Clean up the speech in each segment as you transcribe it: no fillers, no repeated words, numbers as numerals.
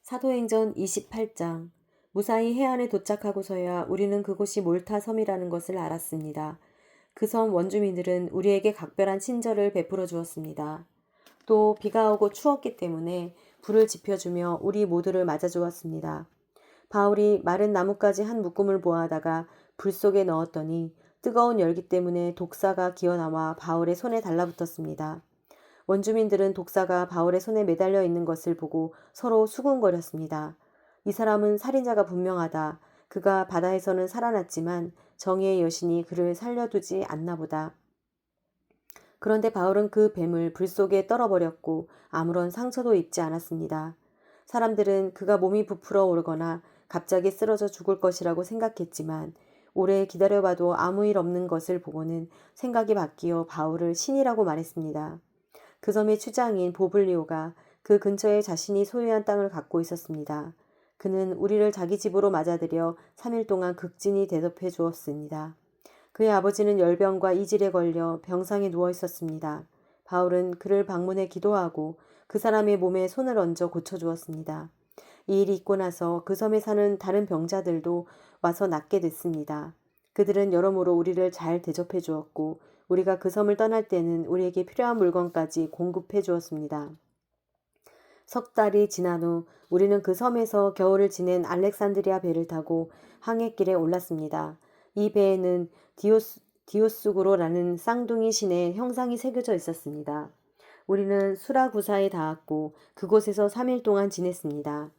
사도행전 28장. 무사히 해안에 도착하고서야 우리는 그곳이 몰타 섬이라는 것을 알았습니다. 그 섬 원주민들은 우리에게 각별한 친절을 베풀어 주었습니다. 또 비가 오고 추웠기 때문에 불을 지펴주며 우리 모두를 맞아주었습니다. 바울이 마른 나뭇가지 한 묶음을 보아다가 불 속에 넣었더니 뜨거운 열기 때문에 독사가 기어나와 바울의 손에 달라붙었습니다. 원주민들은 독사가 바울의 손에 매달려 있는 것을 보고 서로 수군거렸습니다. 이 사람은 살인자가 분명하다. 그가 바다에서는 살아났지만 정의의 여신이 그를 살려두지 않나 보다. 그런데 바울은 그 뱀을 불 속에 떨어버렸고 아무런 상처도 입지 않았습니다. 사람들은 그가 몸이 부풀어 오르거나 갑자기 쓰러져 죽을 것이라고 생각했지만 오래 기다려봐도 아무 일 없는 것을 보고는 생각이 바뀌어 바울을 신이라고 말했습니다. 그 섬의 추장인 보블리오가 그 근처에 자신이 소유한 땅을 갖고 있었습니다. 그는 우리를 자기 집으로 맞아들여 3일 동안 극진히 대접해 주었습니다. 그의 아버지는 열병과 이질에 걸려 병상에 누워 있었습니다. 바울은 그를 방문해 기도하고 그 사람의 몸에 손을 얹어 고쳐주었습니다. 이 일이 있고 나서 그 섬에 사는 다른 병자들도 와서 낫게 됐습니다. 그들은 여러모로 우리를 잘 대접해 주었고 우리가 그 섬을 떠날 때는 우리에게 필요한 물건까지 공급해 주었습니다. 석 달이 지난 후 우리는 그 섬에서 겨울을 지낸 알렉산드리아 배를 타고 항해길에 올랐습니다. 이 배에는 디오스구로라는 쌍둥이 신의 형상이 새겨져 있었습니다. 우리는 수라구사에 닿았고 그곳에서 3일 동안 지냈습니다.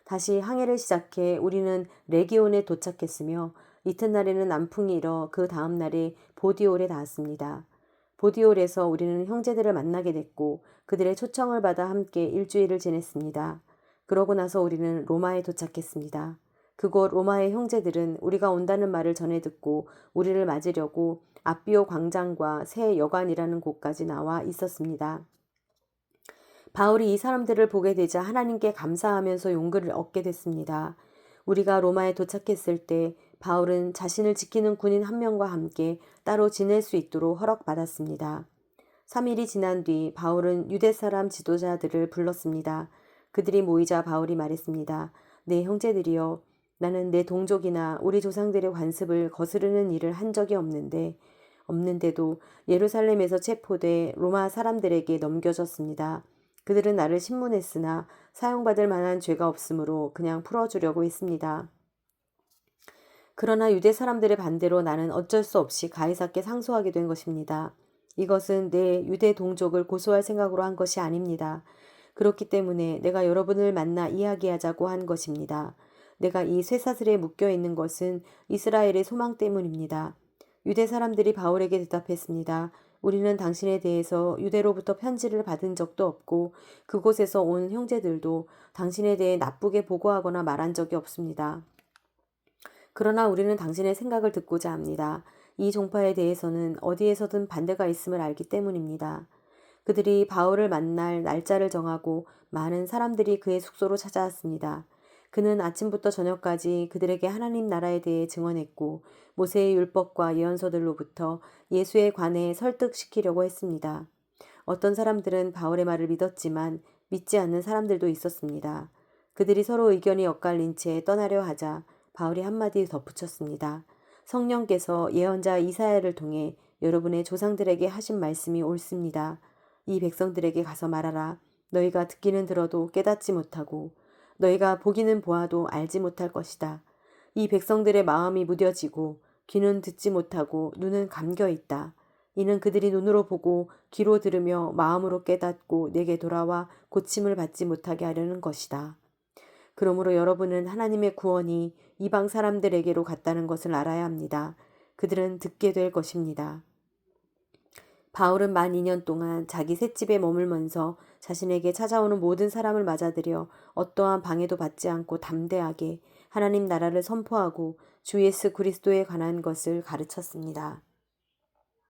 다시 항해를 시작해 우리는 레기온에 도착했으며 이튿날에는 남풍이 일어 그 다음 날에 보디올에 닿았습니다. 보디올에서 우리는 형제들을 만나게 됐고 그들의 초청을 받아 함께 일주일을 지냈습니다. 그러고 나서 우리는 로마에 도착했습니다. 그곳 로마의 형제들은 우리가 온다는 말을 전해 듣고 우리를 맞으려고 아비오 광장과 새 여관이라는 곳까지 나와 있었습니다. 바울이 이 사람들을 보게 되자 하나님께 감사하면서 용기를 얻게 됐습니다. 우리가 로마에 도착했을 때 바울은 자신을 지키는 군인 한 명과 함께 따로 지낼 수 있도록 허락받았습니다. 3일이 지난 뒤 바울은 유대 사람 지도자들을 불렀습니다. 그들이 모이자 바울이 말했습니다. 내 형제들이여, 나는 내 동족이나 우리 조상들의 관습을 거스르는 일을 한 적이 없는데도 예루살렘에서 체포돼 로마 사람들에게 넘겨졌습니다. 그들은 나를 신문했으나 사용받을 만한 죄가 없으므로 그냥 풀어주려고 했습니다. 그러나 유대 사람들의 반대로 나는 어쩔 수 없이 가이사께 상소하게 된 것입니다. 이것은 내 유대 동족을 고소할 생각으로 한 것이 아닙니다. 그렇기 때문에 내가 여러분을 만나 이야기하자고 한 것입니다. 내가 이 쇠사슬에 묶여 있는 것은 이스라엘의 소망 때문입니다. 유대 사람들이 바울에게 대답했습니다. 우리는 당신에 대해서 유대로부터 편지를 받은 적도 없고 그곳에서 온 형제들도 당신에 대해 나쁘게 보고하거나 말한 적이 없습니다. 그러나 우리는 당신의 생각을 듣고자 합니다. 이 종파에 대해서는 어디에서든 반대가 있음을 알기 때문입니다. 그들이 바울을 만날 날짜를 정하고 많은 사람들이 그의 숙소로 찾아왔습니다. 그는 아침부터 저녁까지 그들에게 하나님 나라에 대해 증언했고 모세의 율법과 예언서들로부터 예수에 관해 설득시키려고 했습니다. 어떤 사람들은 바울의 말을 믿었지만 믿지 않는 사람들도 있었습니다. 그들이 서로 의견이 엇갈린 채 떠나려 하자 바울이 한마디 덧붙였습니다. 성령께서 예언자 이사야를 통해 여러분의 조상들에게 하신 말씀이 옳습니다. 이 백성들에게 가서 말하라. 너희가 듣기는 들어도 깨닫지 못하고 너희가 보기는 보아도 알지 못할 것이다. 이 백성들의 마음이 무뎌지고 귀는 듣지 못하고 눈은 감겨 있다. 이는 그들이 눈으로 보고 귀로 들으며 마음으로 깨닫고 내게 돌아와 고침을 받지 못하게 하려는 것이다. 그러므로 여러분은 하나님의 구원이 이방 사람들에게로 갔다는 것을 알아야 합니다. 그들은 듣게 될 것입니다. 바울은 만 2년 동안 자기 셋집에 머물면서 자신에게 찾아오는 모든 사람을 맞아들여 어떠한 방해도 받지 않고 담대하게 하나님 나라를 선포하고 주 예수 그리스도에 관한 것을 가르쳤습니다.